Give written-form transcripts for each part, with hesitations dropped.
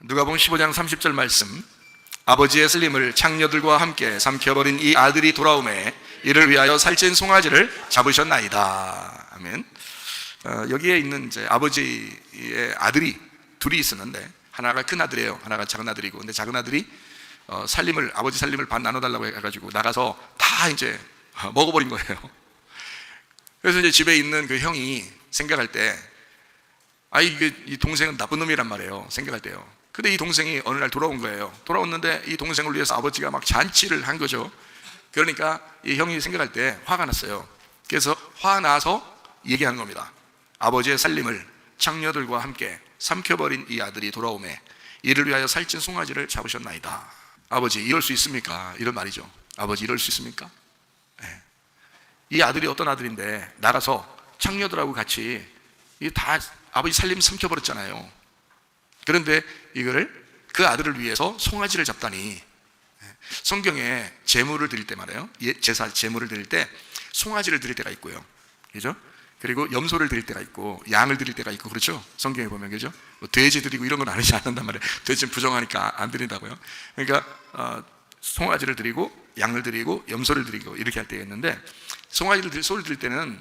누가복음 15장 30절 말씀, 아버지의 살림을 장녀들과 함께 삼켜버린 이 아들이 돌아오매 이를 위하여 살찐 송아지를 잡으셨나이다. 아멘. 여기에 있는 이제 아버지의 아들이 둘이 있었는데, 하나가 큰 아들이에요. 하나가 작은 아들이고, 근데 작은 아들이 아버지 살림을 반 나눠달라고 해가지고 나가서 다 이제 먹어버린 거예요. 그래서 이제 집에 있는 그 형이 생각할 때, 이 동생은 나쁜 놈이란 말이에요. 생각할 때요. 근데 이 동생이 어느 날 돌아온 거예요. 돌아왔는데 이 동생을 위해서 아버지가 막 잔치를 한 거죠. 그러니까 이 형이 생각할 때 화가 났어요. 그래서 화나서 얘기하는 겁니다. 아버지의 살림을 장녀들과 함께 삼켜버린 이 아들이 돌아오매 이를 위하여 살찐 송아지를 잡으셨나이다. 아버지, 이럴 수 있습니까? 이런 말이죠. 아버지, 이럴 수 있습니까? 네. 이 아들이 어떤 아들인데 나가서 장녀들하고 같이 다 아버지 살림 삼켜버렸잖아요. 그런데 이거를 그 아들을 위해서 송아지를 잡다니. 성경에 제물을 드릴 때 말이에요. 제사 제물을 드릴 때 송아지를 드릴 때가 있고요. 그죠? 그리고 염소를 드릴 때가 있고 양을 드릴 때가 있고, 그렇죠? 성경에 보면, 그죠? 돼지 드리고 이런 건 아니지 않는단 말이에요. 돼지는 부정하니까 안 드린다고요. 그러니까 송아지를 드리고 양을 드리고 염소를 드리고 이렇게 할 때가 있는데, 소를 드릴 때는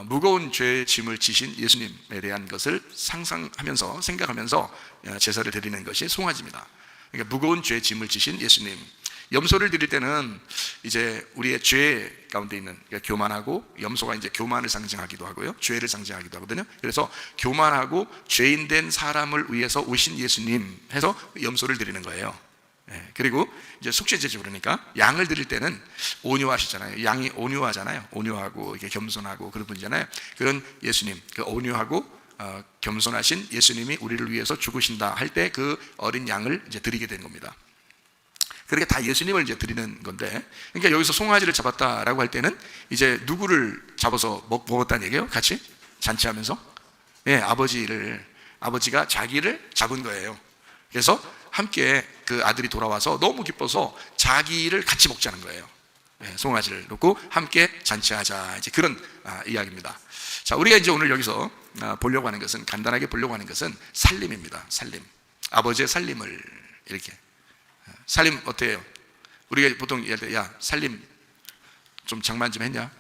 무거운 죄의 짐을 지신 예수님에 대한 것을 상상하면서 생각하면서 제사를 드리는 것이 송아지입니다. 그러니까 무거운 죄의 짐을 지신 예수님. 염소를 드릴 때는 이제 우리의 죄 가운데 있는, 그러니까 교만하고, 염소가 이제 교만을 상징하기도 하고요, 죄를 상징하기도 하거든요. 그래서 교만하고 죄인된 사람을 위해서 오신 예수님 해서 염소를 드리는 거예요. 그리고 이제 속죄제죠. 그러니까 양을 드릴 때는 온유하시잖아요. 양이 온유하잖아요. 온유하고 이렇게 겸손하고 그런 분이잖아요. 그런 예수님, 그 온유하고 겸손하신 예수님이 우리를 위해서 죽으신다 할 때 그 어린 양을 이제 드리게 되는 겁니다. 그렇게 다 예수님을 이제 드리는 건데, 그러니까 여기서 송아지를 잡았다라고 할 때는 이제 누구를 잡아서 먹었다는 얘기예요? 같이 잔치하면서. 아버지가 자기를 잡은 거예요. 그래서 함께 그 아들이 돌아와서 너무 기뻐서 자기를 같이 먹자는 거예요. 송아지를 놓고 함께 잔치하자, 이제 그런 이야기입니다. 자, 우리가 이제 오늘 여기서 보려고 하는 것은, 간단하게 보려고 하는 것은 살림입니다. 살림. 아버지의 살림을 이렇게. 살림 어때요? 우리가 보통 얘기할 때, 야, 살림 좀 장만 좀 했냐?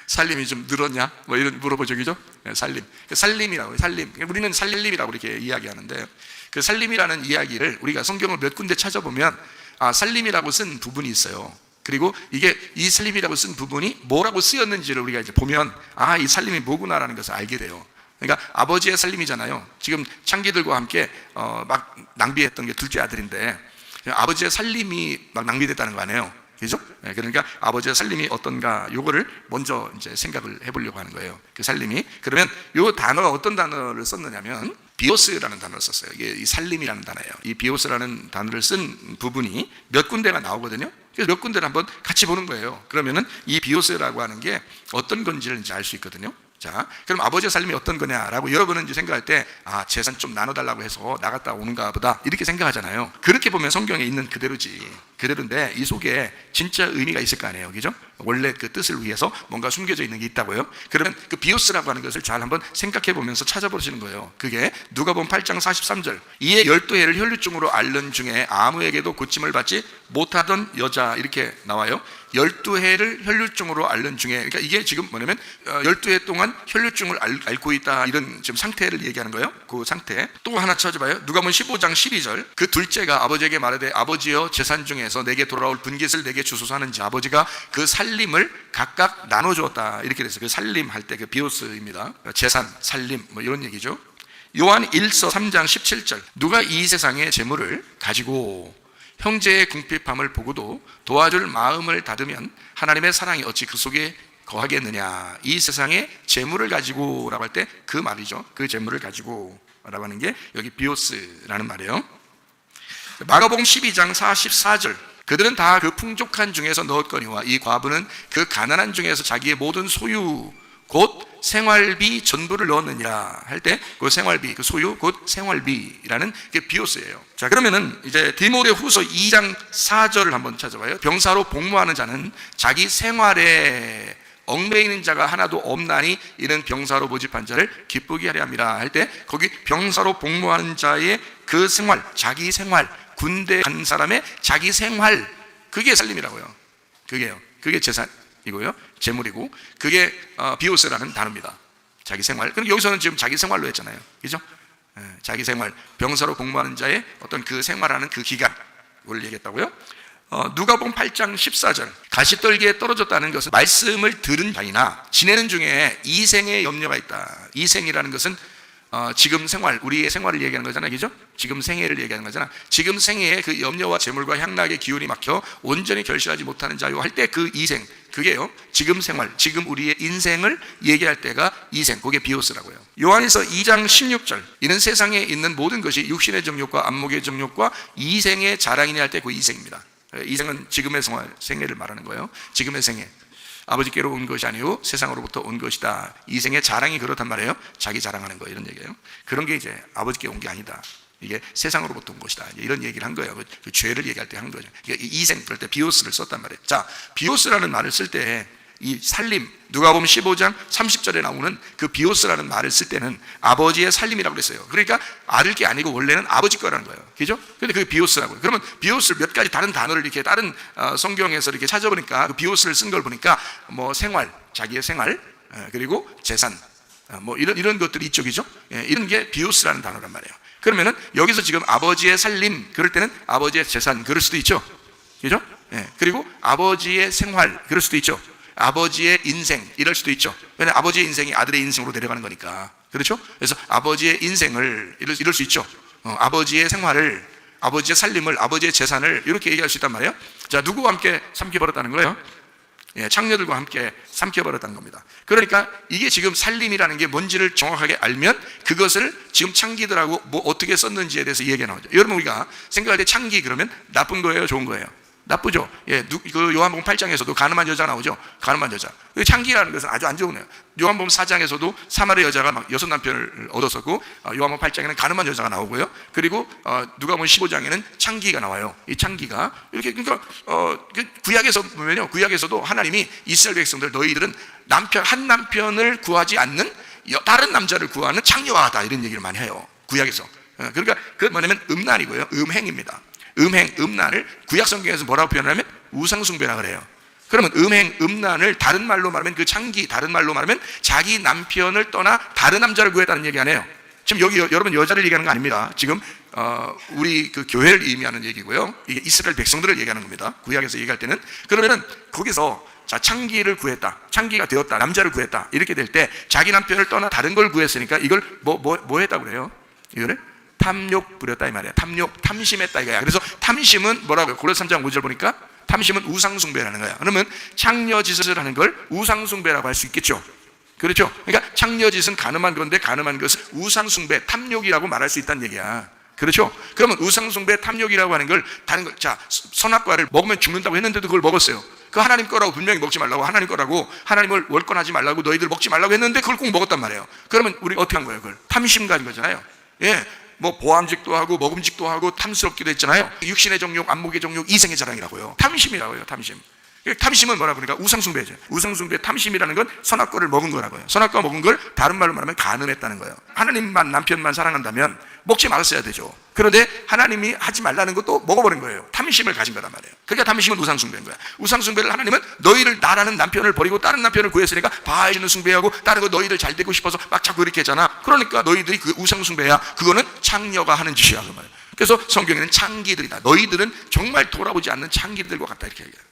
살림이 좀 늘었냐? 뭐 이런 물어보죠, 그죠? 살림. 살림이라고, 살림. 우리는 살림이라고 이렇게 이야기하는데, 그 살림이라는 이야기를 우리가 성경을 몇 군데 찾아보면 살림이라고 쓴 부분이 있어요. 그리고 이 살림이라고 쓴 부분이 뭐라고 쓰였는지를 우리가 이제 보면 이 살림이 뭐구나라는 것을 알게 돼요. 그러니까 아버지의 살림이잖아요. 지금 창기들과 함께 막 낭비했던 게 둘째 아들인데, 아버지의 살림이 막 낭비됐다는 거 아니에요. 그죠? 그러니까 아버지의 살림이 어떤가, 요거를 먼저 이제 생각을 해보려고 하는 거예요. 그 살림이. 그러면 요 단어가 어떤 단어를 썼느냐면 비오스라는 단어를 썼어요. 이게 이 살림이라는 단어예요. 이 비오스라는 단어를 쓴 부분이 몇 군데가 나오거든요. 그래서 몇 군데를 한번 같이 보는 거예요. 그러면은 이 비오스라고 하는 게 어떤 건지를 이제 알 수 있거든요. 자, 그럼 아버지의 삶이 어떤 거냐라고 여러분은 이제 생각할 때, 재산 좀 나눠달라고 해서 나갔다 오는가 보다, 이렇게 생각하잖아요. 그렇게 보면 성경에 있는 그대로지. 그대로인데 이 속에 진짜 의미가 있을 거 아니에요. 그죠? 원래 그 뜻을 위해서 뭔가 숨겨져 있는 게 있다고요. 그러면 그 비오스라고 하는 것을 잘 한번 생각해 보면서 찾아보시는 거예요. 그게 누가복음 8장 43절. 이에 12해를 혈류증으로 앓는 중에 아무에게도 고침을 받지 못하던 여자, 이렇게 나와요. 12해를 혈류증으로 앓는 중에, 그러니까 이게 지금 뭐냐면 12해 동안 혈류증을 앓고 있다, 이런 지금 상태를 얘기하는 거예요. 그 상태. 또 하나 찾아봐요. 누가복음 15장 12절. 그 둘째가 아버지에게 말하되, 아버지여, 재산 중에서 내게 돌아올 분깃을 내게 주소서 하는지 아버지가 그 살림을 각각 나눠주었다, 이렇게 됐어요. 그 살림 할 때 그 비오스입니다. 재산, 살림, 뭐 이런 얘기죠. 요한 1서 3장 17절. 누가 이 세상의 재물을 가지고 형제의 궁핍함을 보고도 도와줄 마음을 닫으면 하나님의 사랑이 어찌 그 속에 거하겠느냐. 이 세상의 재물을 가지고 라고 할 때 그 말이죠. 그 재물을 가지고 라고 하는 게 여기 비오스라는 말이에요. 마가복음 12장 44절. 그들은 다 그 풍족한 중에서 넣었거니와 이 과부는 그 가난한 중에서 자기의 모든 소유 곧 생활비 전부를 넣었느니라 할 때, 그 생활비, 그 소유 곧 생활비라는 게 비오스예요. 자, 그러면은 이제 디모데후서 2장 4절을 한번 찾아봐요. 병사로 복무하는 자는 자기 생활에 얽매이는 자가 하나도 없나니 이는 병사로 모집한 자를 기쁘게 하려 함이라 할 때, 거기 병사로 복무하는 자의 그 생활, 자기 생활, 군대 간 사람의 자기 생활, 그게 살림이라고요. 그게 재산이고요, 재물이고, 그게 비오스라는 단어입니다. 자기 생활. 그럼 여기서는 지금 자기 생활로 했잖아요, 그죠? 자기 생활, 병사로 복무하는 자의 어떤 그 생활하는 그 기간을 얘기했다고요. 누가복음 8장 14절, 가시떨기에 떨어졌다는 것은 말씀을 들은 자이나 지내는 중에 이생의 염려가 있다. 이생이라는 것은 지금 생활, 우리의 생활을 얘기하는 거잖아요, 그죠? 지금 생애를 얘기하는 거잖아. 지금 생애에 그 염려와 재물과 향락의 기운이 막혀 온전히 결실하지 못하는 자요 할 때 그 이생, 그게요, 지금 생활, 지금 우리의 인생을 얘기할 때가 이생, 그게 비오스라고요. 요한에서 2장 16절, 이는 세상에 있는 모든 것이 육신의 정욕과 안목의 정욕과 이생의 자랑이니 할 때 그 이생입니다. 이생은 지금의 생애를 말하는 거예요. 지금의 생애, 아버지께로 온 것이 아니고 세상으로부터 온 것이다. 이생의 자랑이 그렇단 말이에요. 자기 자랑하는 거, 이런 얘기예요. 그런 게 이제 아버지께 온 게 아니다, 이게 세상으로부터 온 것이다, 이런 얘기를 한 거예요. 그 죄를 얘기할 때 한 거죠. 이생, 그럴 때 비오스를 썼단 말이에요. 자, 비오스라는 말을 쓸 때 이 살림, 누가복음 15장 30절에 나오는 그 비오스라는 말을 쓸 때는 아버지의 살림이라고 그랬어요. 그러니까 아들 게 아니고 원래는 아버지 거라는 거예요, 그죠? 근데 그게 비오스라고요. 그러면 비오스를 몇 가지 다른 단어를 이렇게 다른 성경에서 이렇게 찾아보니까 그 비오스를 쓴 걸 보니까 뭐 생활, 자기의 생활, 그리고 재산, 뭐 이런 것들이 있죠, 그죠? 이런 게 비오스라는 단어란 말이에요. 그러면은 여기서 지금 아버지의 살림, 그럴 때는 아버지의 재산, 그럴 수도 있죠, 그죠? 그리고 아버지의 생활, 그럴 수도 있죠. 아버지의 인생, 이럴 수도 있죠. 왜냐하면 아버지의 인생이 아들의 인생으로 내려가는 거니까, 그렇죠? 그래서 아버지의 인생을 이럴 수 있죠. 아버지의 생활을, 아버지의 살림을, 아버지의 재산을 이렇게 얘기할 수 있단 말이에요. 자, 누구와 함께 삼켜버렸다는 거예요? 창녀들과 함께 삼켜버렸다는 겁니다. 그러니까 이게 지금 살림이라는 게 뭔지를 정확하게 알면 그것을 지금 창기들하고 뭐 어떻게 썼는지에 대해서 얘기가 나오죠. 여러분, 우리가 생각할 때 창기 그러면 나쁜 거예요, 좋은 거예요? 나쁘죠. 그 요한복음 8장에서도 가늠한 여자가 나오죠. 가늠한 여자. 창기라는 것은 아주 안 좋은 거예요. 요한복음 4장에서도 사마리 여자가 막 6남편을 얻었었고, 요한복음 8장에는 가늠한 여자가 나오고요. 그리고 누가복음 15장에는 창기가 나와요. 이 창기가 이렇게, 그러니까 구약에서 보면요, 구약에서도 하나님이 이스라엘 백성들, 너희들은 한 남편을 구하지 않는 다른 남자를 구하는 창녀와 같다, 이런 얘기를 많이 해요, 구약에서. 그러니까 그 뭐냐면 음란이고요, 음행입니다. 음란을 구약 성경에서 뭐라고 표현하면 우상숭배라고 그래요. 그러면 음란을 다른 말로 말하면 그 창기, 다른 말로 말하면 자기 남편을 떠나 다른 남자를 구했다는 얘기 아니에요. 지금 여기 여러분 여자를 얘기하는 거 아닙니다. 지금 우리 그 교회를 의미하는 얘기고요. 이게 이스라엘 백성들을 얘기하는 겁니다, 구약에서 얘기할 때는. 그러면은 거기서 자, 창기를 구했다, 창기가 되었다, 남자를 구했다, 이렇게 될 때 자기 남편을 떠나 다른 걸 구했으니까 이걸 뭐 했다고 그래요? 이거를 탐욕 부렸다, 이 말이야. 탐심했다 이거야. 그래서 탐심은 뭐라고요? 고린도서 3장 5절 보니까 탐심은 우상숭배라는 거야. 그러면 창녀짓을 하는 걸 우상숭배라고 할 수 있겠죠, 그렇죠? 그러니까 창녀짓은 가늠한 건데 가늠한 것을 우상숭배, 탐욕이라고 말할 수 있다는 얘기야, 그렇죠? 그러면 우상숭배, 탐욕이라고 하는 걸 다른 거, 자, 선악과를 먹으면 죽는다고 했는데도 그걸 먹었어요. 그 하나님 거라고 분명히 먹지 말라고, 하나님 거라고, 하나님을 월권하지 말라고, 너희들 먹지 말라고 했는데 그걸 꼭 먹었단 말이에요. 그러면 우리 어떻게 한 거예요? 그걸 탐심 가진 거잖아요. 뭐 보암직도 하고 먹음직도 하고 탐스럽기도 했잖아요. 육신의 정욕, 안목의 정욕, 이생의 자랑이라고요. 탐심이라고요, 탐심. 탐심은 뭐라 그러니까 우상숭배죠. 우상숭배, 탐심이라는 건 선악과를 먹은 거라고요. 선악과 먹은 걸 다른 말로 말하면 간음했다는 거예요. 하나님만, 남편만 사랑한다면 먹지 말았어야 되죠. 그런데 하나님이 하지 말라는 것도 먹어버린 거예요. 탐심을 가진 거란 말이에요. 그러니까 탐심은 우상숭배인 거야. 우상숭배를 하나님은 너희를, 나라는 남편을 버리고 다른 남편을 구했으니까 바알신을 숭배하고 다른 거 너희들 잘 되고 싶어서 막 자꾸 이렇게 했잖아. 그러니까 너희들이 그 우상숭배야. 그거는 창녀가 하는 짓이야, 그 말이에요. 그래서 성경에는 창기들이다, 너희들은 정말 돌아보지 않는 창기들과 같다, 이렇게 얘기해요.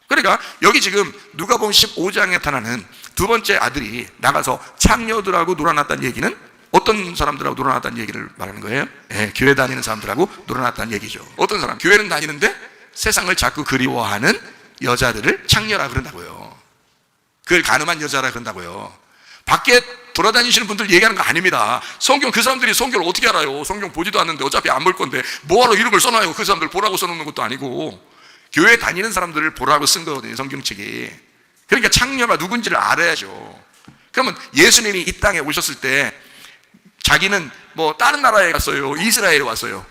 그러니까 여기 지금 누가복음 15장에 나타나는 두 번째 아들이 나가서 창녀들하고 놀아났다는 얘기는 어떤 사람들하고 놀아났다는 얘기를 말하는 거예요? 교회 다니는 사람들하고 놀아났다는 얘기죠. 어떤 사람? 교회는 다니는데 세상을 자꾸 그리워하는 여자들을 창녀라 그런다고요. 그걸 가늠한 여자라 그런다고요. 밖에 돌아다니시는 분들 얘기하는 거 아닙니다. 성경, 그 사람들이 성경을 어떻게 알아요? 성경 보지도 않는데 어차피 안 볼 건데 뭐하러 이런 걸 써놔요? 그 사람들 보라고 써놓는 것도 아니고 교회 다니는 사람들을 보라고 쓴 거거든요, 성경책이. 그러니까 창녀가 누군지를 알아야죠. 그러면 예수님이 이 땅에 오셨을 때 자기는 뭐 다른 나라에 갔어요, 이스라엘에 왔어요?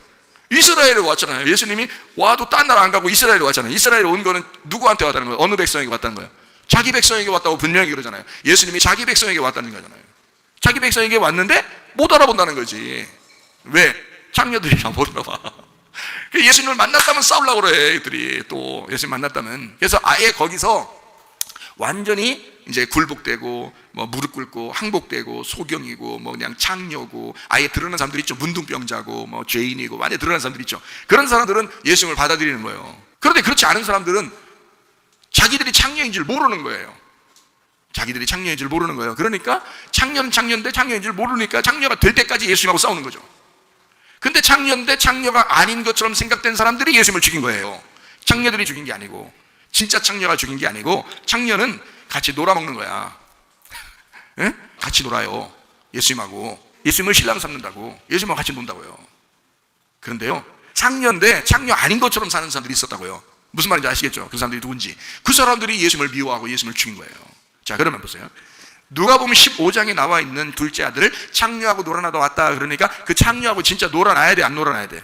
이스라엘에 왔잖아요. 예수님이 와도 딴 나라 안 가고 이스라엘에 왔잖아요. 이스라엘에 온 거는 누구한테 왔다는 거예요? 어느 백성에게 왔다는 거예요? 자기 백성에게 왔다고 분명히 그러잖아요. 예수님이 자기 백성에게 왔다는 거잖아요. 자기 백성에게 왔는데 못 알아본다는 거지. 왜? 장녀들이라 못 알아봐. 예수님을 만났다면 싸우려고 그래, 애들이. 또 예수님 만났다면. 그래서 아예 거기서 완전히 이제 굴복되고 뭐 무릎 꿇고 항복되고 소경이고 뭐 그냥 창녀고 아예 드러나는 사람들 있죠. 문둥병자고 뭐 죄인이고 완전히 드러나는 사람들 있죠. 그런 사람들은 예수님을 받아들이는 거예요. 그런데 그렇지 않은 사람들은 자기들이 창녀인 줄 모르는 거예요. 자기들이 창녀인 줄 모르는 거예요. 그러니까 창녀는 창녀인데 창녀인 줄 모르니까 창녀가 될 때까지 예수님하고 싸우는 거죠. 근데 창녀인데 창녀가 아닌 것처럼 생각된 사람들이 예수님을 죽인 거예요. 창녀들이 죽인 게 아니고, 진짜 창녀가 죽인 게 아니고, 창녀는 같이 놀아먹는 거야. 에? 같이 놀아요. 예수님하고. 예수님을 신랑 삼는다고. 예수님하고 같이 논다고요. 그런데요, 창녀인데 창녀 아닌 것처럼 사는 사람들이 있었다고요. 무슨 말인지 아시겠죠? 그 사람들이 누군지. 그 사람들이 예수님을 미워하고 예수님을 죽인 거예요. 자, 그러면 보세요. 누가복음 15장에 나와 있는 둘째 아들을 창녀하고 놀아나다 왔다. 그러니까 그 창녀하고 진짜 놀아나야 돼, 안 놀아나야 돼?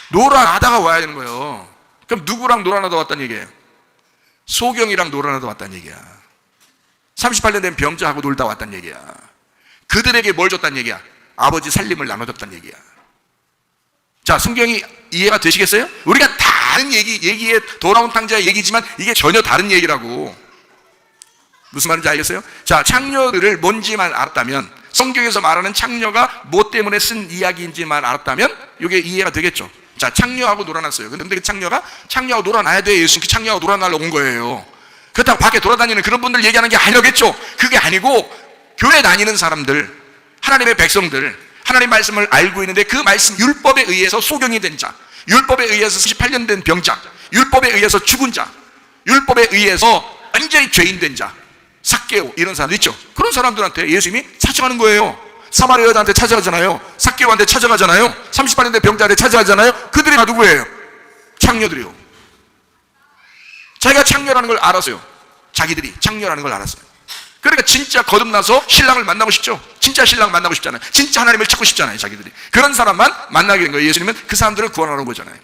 놀아나다가 와야 되는 거예요. 그럼 누구랑 놀아나다 왔다는 얘기예요? 소경이랑 놀아나다 왔다는 얘기야. 38년 된 병자하고 놀다 왔다는 얘기야. 그들에게 뭘 줬다는 얘기야? 아버지 살림을 나눠줬다는 얘기야. 자, 성경이 이해가 되시겠어요? 우리가 다른 얘기에 돌아온 탕자의 얘기지만 이게 전혀 다른 얘기라고. 무슨 말인지 알겠어요? 자, 창녀들을 뭔지만 알았다면, 성경에서 말하는 창녀가 뭐 때문에 쓴 이야기인지만 알았다면 이게 이해가 되겠죠. 자, 창녀하고 놀아났어요. 근데 그 창녀하고 놀아나야 돼. 예수님 그 창녀하고 놀아나려 온 거예요. 그렇다고 밖에 돌아다니는 그런 분들 얘기하는 게 아니겠죠. 그게 아니고 교회 다니는 사람들, 하나님의 백성들, 하나님 말씀을 알고 있는데 그 말씀 율법에 의해서 소경이 된 자, 율법에 의해서 18년 된 병자, 율법에 의해서 죽은 자, 율법에 의해서 완전히 죄인 된 자, 삭개오 이런 사람들 있죠. 그런 사람들한테 예수님이 찾아가는 거예요. 사마리아 여자한테 찾아가잖아요. 삭개오한테 찾아가잖아요. 38년 된 병자한테 찾아가잖아요. 그들이 다 누구예요? 창녀들이요. 자기가 창녀라는 걸 알았어요. 자기들이 창녀라는 걸 알았어요. 그러니까 진짜 거듭나서 신랑을 만나고 싶죠. 진짜 신랑 만나고 싶잖아요. 진짜 하나님을 찾고 싶잖아요. 자기들이. 그런 사람만 만나게 된 거예요. 예수님은 그 사람들을 구원하는 거잖아요.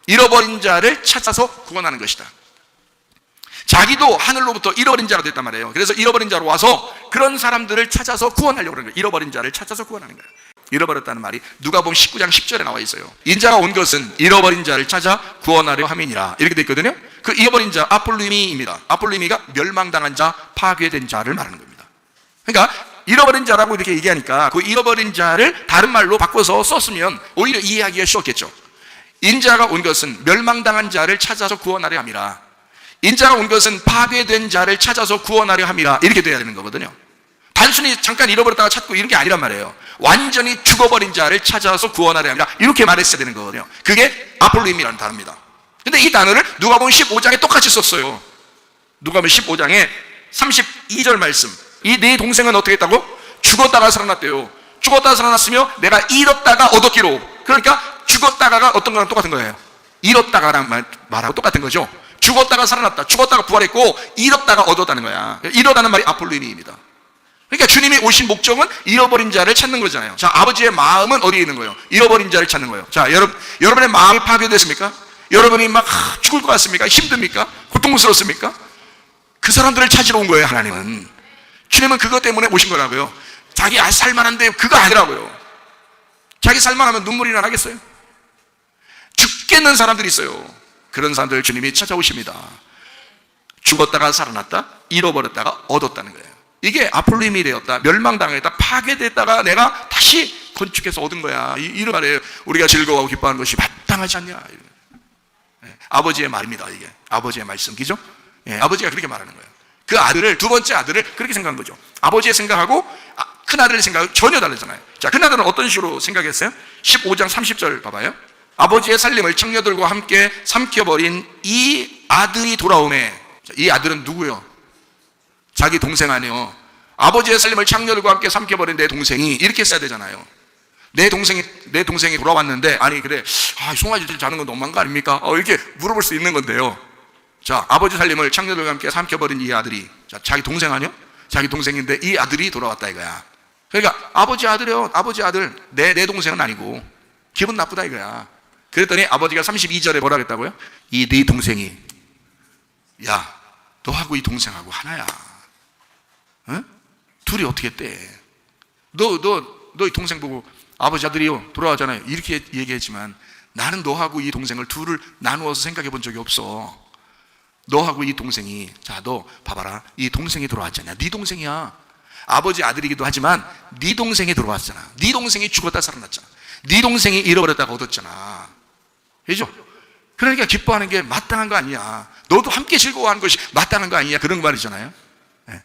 잃어버린 자를 찾아서 구원하는 것이다. 자기도 하늘로부터 잃어버린 자가 됐단 말이에요. 그래서 잃어버린 자로 와서 그런 사람들을 찾아서 구원하려고 그러는 거예요. 잃어버린 자를 찾아서 구원하는 거예요. 잃어버렸다는 말이 누가복음 19장 10절에 나와 있어요. 인자가 온 것은 잃어버린 자를 찾아 구원하려 함이니라. 이렇게 돼 있거든요. 그 잃어버린 자 아폴리미입니다. 아폴리미가 멸망당한 자, 파괴된 자를 말하는 겁니다. 그러니까 잃어버린 자라고 이렇게 얘기하니까 그 잃어버린 자를 다른 말로 바꿔서 썼으면 오히려 이해하기가 쉬웠겠죠. 인자가 온 것은 멸망당한 자를 찾아서 구원하려 함이라. 인자가 온 것은 파괴된 자를 찾아서 구원하려 함이라. 이렇게 돼야 되는 거거든요. 단순히 잠깐 잃어버렸다가 찾고 이런 게 아니란 말이에요. 완전히 죽어버린 자를 찾아서 구원하려 함이라. 이렇게 말했어야 되는 거거든요. 그게 아폴리미라는 단어입니다. 근데 이 단어를 누가복음 15장에 똑같이 썼어요. 누가복음 15장에 32절 말씀. 이 네 동생은 어떻게 했다고? 죽었다가 살아났대요. 죽었다가 살아났으며 내가 잃었다가 얻었기로. 그러니까 죽었다가가 어떤 거랑 똑같은 거예요. 잃었다가랑 말하고 똑같은 거죠. 죽었다가 살아났다. 죽었다가 부활했고 잃었다가 얻었다는 거야. 잃었다는 말이 아폴리니입니다. 그러니까 주님이 오신 목적은 잃어버린 자를 찾는 거잖아요. 자, 아버지의 마음은 어디에 있는 거예요? 잃어버린 자를 찾는 거예요. 자, 여러분의 마음이 파괴됐습니까? 여러분이 막 죽을 것 같습니까? 힘듭니까? 고통스럽습니까? 그 사람들을 찾으러 온 거예요. 하나님은. 주님은 그것 때문에 오신 거라고요. 자기 살만한데 그거 아니라고요. 자기 살만하면 눈물이나 나겠어요? 죽겠는 사람들이 있어요. 그런 사람들 주님이 찾아오십니다. 죽었다가 살아났다, 잃어버렸다가 얻었다는 거예요. 이게 아폴림이 되었다, 멸망당했다, 파괴됐다가 내가 다시 건축해서 얻은 거야. 이런 말이에요. 우리가 즐거워하고 기뻐하는 것이 마땅하지 않냐. 아버지의 말입니다. 이게 아버지의 말씀, 그죠? 아버지가 그렇게 말하는 거예요. 그 아들을, 두 번째 아들을 그렇게 생각한 거죠. 아버지의 생각하고 큰 아들의 생각은 전혀 다르잖아요. 자, 큰 아들은 어떤 식으로 생각했어요? 15장 30절 봐봐요. 아버지의 살림을 창녀들과 함께 삼켜버린 이 아들이 돌아오매. 이 아들은 누구요? 자기 동생 아니에요. 아버지의 살림을 창녀들과 함께 삼켜버린 내 동생이, 이렇게 써야 되잖아요. 내 동생이 돌아왔는데, 아니 그래, 송아지들 자는 건 너무한 거 아닙니까? 이렇게 물어볼 수 있는 건데요. 자, 아버지 살림을 창녀들과 함께 삼켜버린 이 아들이, 자, 자기 동생 아니요? 자기 동생인데 이 아들이 돌아왔다 이거야. 그러니까 아버지 아들이요, 아버지 아들. 내 동생은 아니고 기분 나쁘다 이거야. 그랬더니 아버지가 32절에 뭐라 그랬다고요? 이 네 동생이, 야, 너하고 이 동생하고 하나야. 어? 둘이 어떻게 돼? 너 이 동생 보고 아버지 아들이요 돌아가잖아요. 이렇게 얘기했지만 나는 너하고 이 동생을 둘을 나누어서 생각해 본 적이 없어. 너하고 이 동생이, 자, 너 봐봐라. 이 동생이 돌아왔잖아. 네 동생이야. 아버지 아들이기도 하지만 네 동생이 돌아왔잖아. 네 동생이 죽었다 살아났잖아. 네 동생이 잃어버렸다가 얻었잖아. 그죠? 그러니까 기뻐하는 게 마땅한 거 아니야. 너도 함께 즐거워하는 것이 마땅한 거 아니냐, 그런 말이잖아요. 네.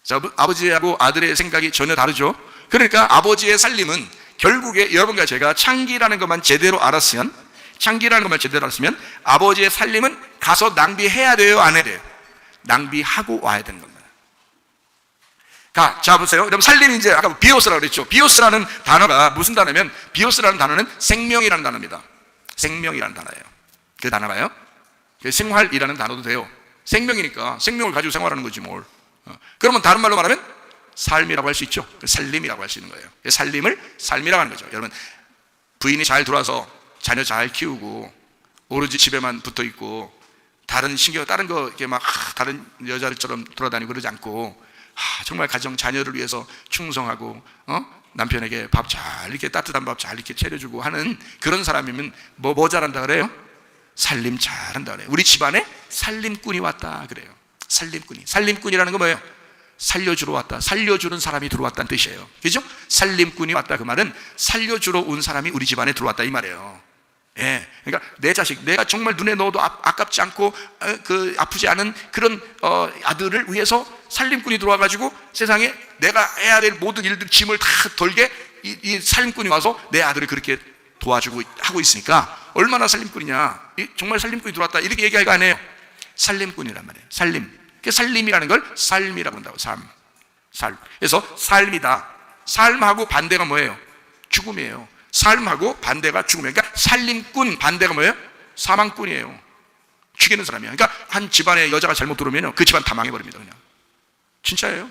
자, 아버지하고 아들의 생각이 전혀 다르죠. 그러니까 아버지의 살림은 결국에 여러분과 제가 창기라는 것만 제대로 알았으면, 아버지의 살림은 가서 낭비해야 돼요, 안 해야 돼요? 낭비하고 와야 되는 겁니다. 자, 보세요. 여러분, 살림이 이제 아까 비오스라고 그랬죠. 비오스라는 단어가 무슨 단어냐면, 비오스라는 단어는 생명이라는 단어입니다. 생명이라는 단어예요. 그 단어가요. 생활이라는 단어도 돼요. 생명이니까 생명을 가지고 생활하는 거지 뭘. 그러면 다른 말로 말하면 삶이라고 할 수 있죠. 살림이라고 할 수 있는 거예요. 살림을 삶이라고 하는 거죠. 여러분, 부인이 잘 들어와서 자녀 잘 키우고 오로지 집에만 붙어 있고 다른 거 이렇게 막 다른 여자들처럼 돌아다니고 그러지 않고 정말 가정 자녀를 위해서 충성하고 남편에게 밥 잘 이렇게 따뜻한 밥 잘 이렇게 차려주고 하는 그런 사람이면 뭐 잘한다 그래요? 살림 잘한다 그래요. 우리 집안에 살림꾼이 왔다 그래요. 살림꾼이라는 건 뭐예요? 살려주러 왔다, 살려주는 사람이 들어왔다는 뜻이에요. 그죠? 살림꾼이 왔다, 그 말은 살려주러 온 사람이 우리 집안에 들어왔다 이 말이에요. 예, 그러니까 내 자식, 내가 정말 눈에 넣어도 아깝지 않고 아프지 않은 그런 아들을 위해서 살림꾼이 들어와가지고 세상에 내가 해야 될 모든 일들 짐을 다 덜게 이 살림꾼이 와서 내 아들을 그렇게 도와주고 하고 있으니까 얼마나 살림꾼이냐. 정말 살림꾼이 들어왔다 이렇게 얘기할 거 아니에요. 살림꾼이란 말이에요. 살림이라는 걸 삶이라고 한다고. 삶. 그래서 삶이다. 삶하고 반대가 뭐예요? 죽음이에요. 삶하고 반대가 죽음이에요. 그러니까 살림꾼 반대가 뭐예요? 사망꾼이에요. 죽이는 사람이에요. 그러니까 한 집안에 여자가 잘못 들어오면 그 집안 다 망해버립니다. 그냥 진짜예요.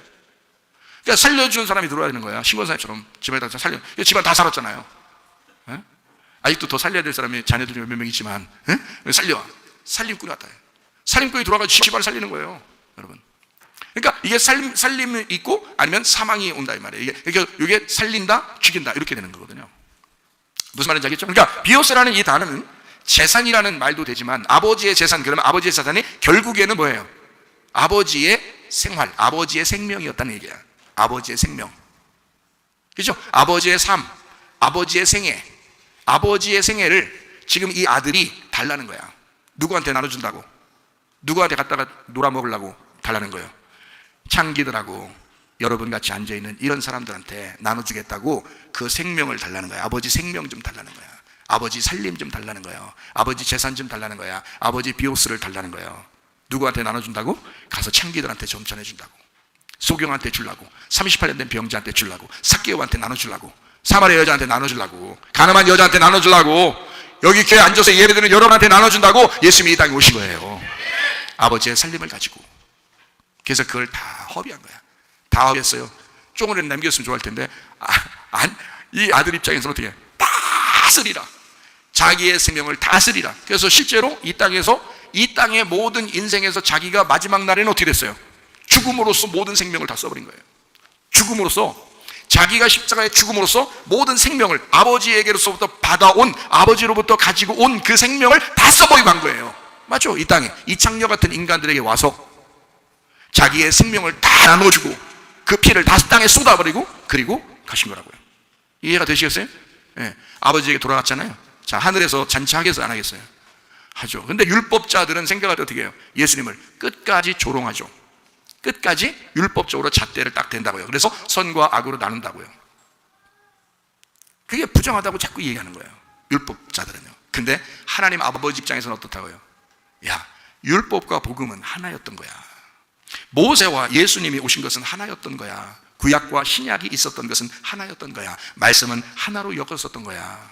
그러니까 살려주는 사람이 들어와야 되는 거야. 신권사님처럼 집안에 다 살려. 집안 다 살았잖아요. 에? 아직도 더 살려야 될 사람이 자녀들이 몇 명 있지만 살려와. 살림꾼이 왔다. 살림꾼이 들어와가지고 집안을 살리는 거예요, 여러분. 그러니까 이게 살림이 있고 아니면 사망이 온다 이 말이에요. 이게 살린다, 죽인다 이렇게 되는 거거든요. 무슨 말인지 알겠죠? 그러니까 비오스라는 이 단어는 재산이라는 말도 되지만 아버지의 재산, 그러면 아버지의 재산이 결국에는 뭐예요? 아버지의 생활, 아버지의 생명이었다는 얘기야. 아버지의 생명. 그죠? 아버지의 삶, 아버지의 생애. 아버지의 생애를 지금 이 아들이 달라는 거야. 누구한테 나눠준다고? 누구한테 갖다가 놀아먹으려고 달라는 거예요? 창기들하고 여러분 같이 앉아있는 이런 사람들한테 나눠주겠다고 그 생명을 달라는 거야. 아버지 생명 좀 달라는 거야. 아버지 살림 좀 달라는 거예요. 아버지 재산 좀 달라는 거야. 아버지 비오스를 달라는 거예요. 누구한테 나눠준다고? 가서 창기들한테 좀 전해준다고. 소경한테 주려고, 38년 된 병자한테 주려고, 삭개오한테 나눠주려고, 사마리아 여자한테 나눠주려고, 가늠한 여자한테 나눠주려고, 여기 교회 앉아서 예배드리는 여러분한테 나눠준다고 예수님이 이 땅에 오신 거예요. 아버지의 살림을 가지고. 그래서 그걸 다 허비한 거야. 다 허비했어요. 조금이라도 남겼으면 좋아할 텐데 이 아들 입장에서는 어떻게 해? 다 쓰리라. 자기의 생명을 다 쓰리라. 그래서 실제로 이 땅의 모든 인생에서 자기가 마지막 날에는 어떻게 됐어요? 죽음으로써 모든 생명을 다 써버린 거예요. 죽음으로써, 자기가 십자가에 죽음으로써 모든 생명을 아버지에게로부터 받아온, 아버지로부터 가지고 온 그 생명을 다 써버리고 간 거예요. 맞죠? 이 땅에 이 창녀 같은 인간들에게 와서 자기의 생명을 다 나눠주고 그 피를 다 땅에 쏟아버리고 그리고 가신 거라고요. 이해가 되시겠어요? 네. 아버지에게 돌아갔잖아요. 자, 하늘에서 잔치하겠어요, 안 하겠어요? 하죠. 근데 율법자들은 생각할 때 어떻게 해요? 예수님을 끝까지 조롱하죠. 끝까지 율법적으로 잣대를 딱 댄다고요. 그래서 선과 악으로 나눈다고요. 그게 부정하다고 자꾸 얘기하는 거예요, 율법자들은요. 근데 하나님 아버지 입장에서는 어떻다고요? 야, 율법과 복음은 하나였던 거야. 모세와 예수님이 오신 것은 하나였던 거야. 구약과 신약이 있었던 것은 하나였던 거야. 말씀은 하나로 엮었었던 거야.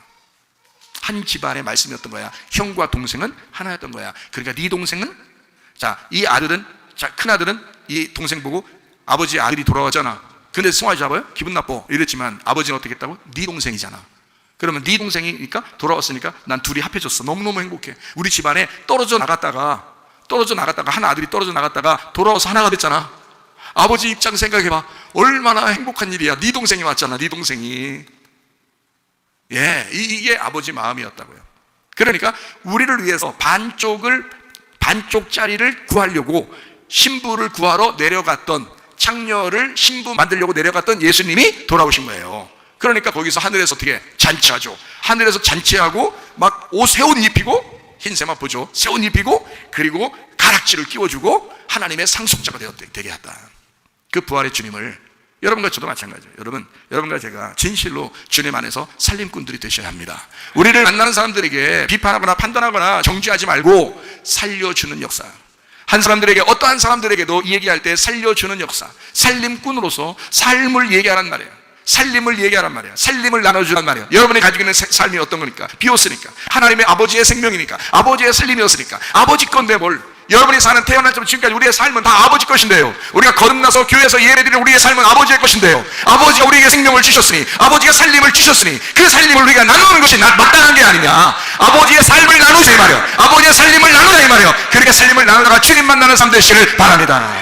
한 집안의 말씀이었던 거야. 형과 동생은 하나였던 거야. 그러니까 네 동생은, 자, 이 아들은, 자, 큰 아들은 이 동생 보고 아버지 아들이 돌아왔잖아. 근데 송아지 잡아요? 기분 나빠. 이랬지만 아버지는 어떻게 했다고? 네 동생이잖아. 그러면 네 동생이니까 돌아왔으니까 난 둘이 합해졌어. 너무너무 행복해. 우리 집안에 떨어져 나갔다가 떨어져 나갔다가, 한 아들이 떨어져 나갔다가 돌아와서 하나가 됐잖아. 아버지 입장 생각해봐. 얼마나 행복한 일이야. 네 동생이 왔잖아, 네 동생이. 예, 이게 아버지 마음이었다고요. 그러니까 우리를 위해서 반쪽짜리를 구하려고 신부를 구하러 내려갔던, 창녀를 신부 만들려고 내려갔던 예수님이 돌아오신 거예요. 그러니까 거기서 하늘에서 어떻게 잔치하죠. 하늘에서 잔치하고 막 새 옷 입히고, 흰 세마 보죠. 새 옷 입히고, 그리고 가락지를 끼워주고 하나님의 상속자가 되게 했다. 그 부활의 주님을 여러분과 저도 마찬가지예요. 여러분과 제가 진실로 주님 안에서 살림꾼들이 되셔야 합니다. 우리를 만나는 사람들에게 비판하거나 판단하거나 정죄하지 말고 살려주는 역사. 한 사람들에게, 어떠한 사람들에게도 얘기할 때 살려주는 역사, 살림꾼으로서 삶을 얘기하란 말이에요. 살림을 얘기하란 말이에요. 살림을 나눠주란 말이에요. 여러분이 가지고 있는 삶이 어떤 거니까? 비었으니까, 하나님의 아버지의 생명이니까, 아버지의 살림이었으니까, 아버지 건데 뭘. 여러분이 사는 태어날 때부터 지금까지 우리의 삶은 다 아버지 것인데요. 우리가 거듭나서 교회에서 예배드리는 우리의 삶은 아버지의 것인데요. 아버지가 우리에게 생명을 주셨으니, 아버지가 살림을 주셨으니, 그 살림을 우리가 나누는 것이 마땅한 게 아니냐. 아버지의 삶을 나누자 이 말이에요. 아버지의 살림을 나누자 이 말이에요. 그렇게 살림을 나누다가 주님 만나는 삶 되시길 바랍니다.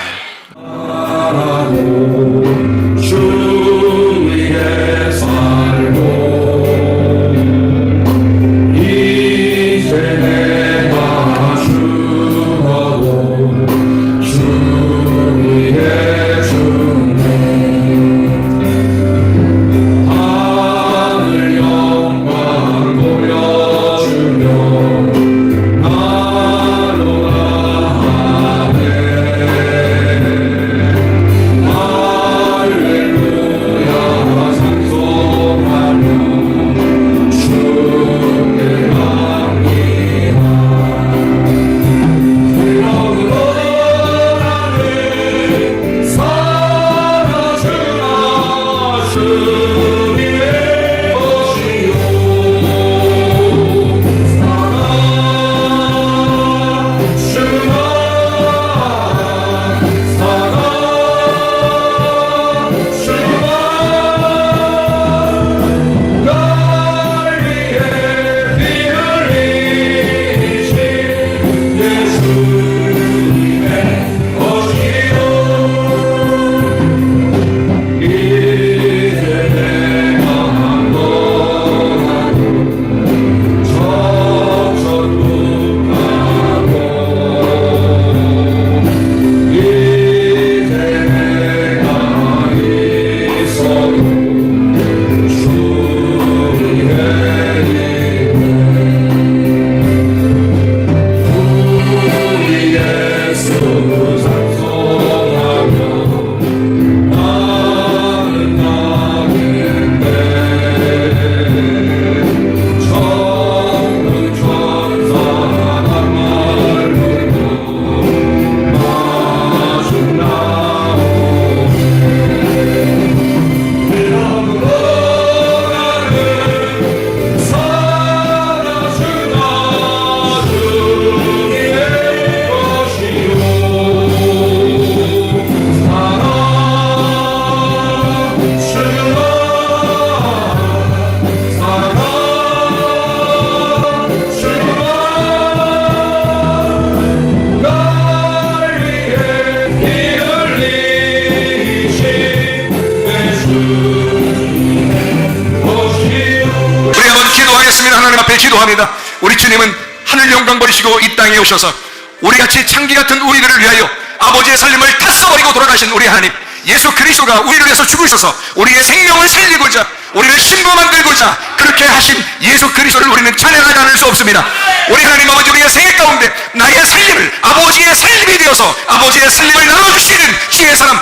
기도합니다. 우리 주님은 하늘 영광 버리시고 이 땅에 오셔서 우리같이 창기 같은 우리들을 위하여 아버지의 살림을 다 써버리고 돌아가신 우리 하나님, 예수 그리스도가 우리를 위해서 죽으셔서 우리의 생명을 살리고자, 우리를 신부 만들고자 그렇게 하신 예수 그리스도를 우리는 찬양하지 않을 수 없습니다. 우리 하나님 아버지, 우리의 생애 가운데 나의 살림을 아버지의 살림이 되어서 아버지의 살림을 나눠주시는 주의 사람